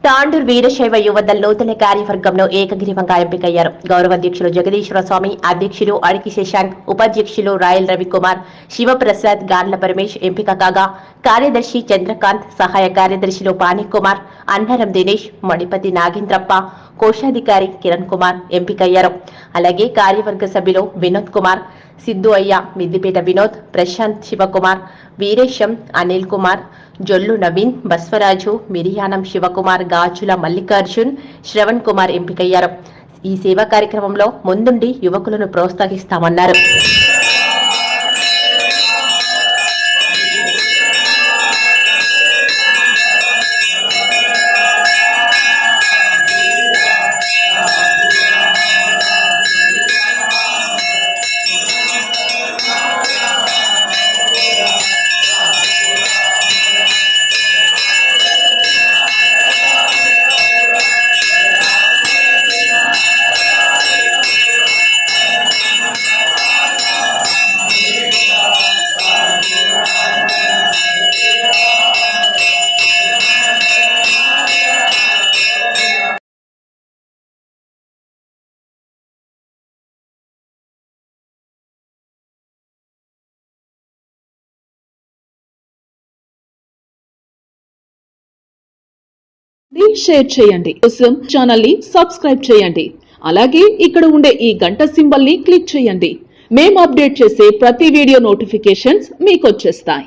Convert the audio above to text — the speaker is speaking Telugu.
తాండూర్ వీరశైవ యువదల్ నూతన కార్యవర్గంలో ఏకగ్రీవంగా ఎంపికయ్యారు. గౌరవ అధ్యక్షులు జగదీశ్వర స్వామి, అధ్యక్షులు అడికి శశాంక్, ఉపాధ్యక్షులు రాయల్ రవికుమార్, శివప్రసాద్, గార్ల పరమేష్ ఎంపిక కాగా కార్యదర్శి చంద్రకాంత్, సహాయ కార్యదర్శులు పాణికుమార్, అన్నారం దినేష్, మణిపతి నాగేంద్రప్ప, కోశాధికారి కిరణ్ కుమార్ ఎంపికయ్యారు. అలాగే కార్యవర్గ సభ్యులు వినోద్ కుమార్, సిద్ధు అయ్య, మిద్దిపేట వినోద్, ప్రశాంత్, శివకుమార్, వీరేశం, అనిల్ కుమార్, జొల్లు నవీన్, బస్వరాజు, మిరియానం శివకుమార్, గాజుల మల్లికార్జున్, శ్రవణ్ కుమార్ ఎంపికయ్యారు. ఈ సేవా కార్యక్రమంలో ముందుండి యువకులను ప్రోత్సహిస్తామన్నారు. షేర్ చేయండి. కోసం ఛానల్ ని సబ్స్క్రైబ్ చేయండి. అలాగే ఇక్కడ ఉండే ఈ గంట సింబల్ ని క్లిక్ చేయండి. మేము అప్డేట్ చేసే ప్రతి వీడియో నోటిఫికేషన్స్ మీకు వచ్చేస్తాయి.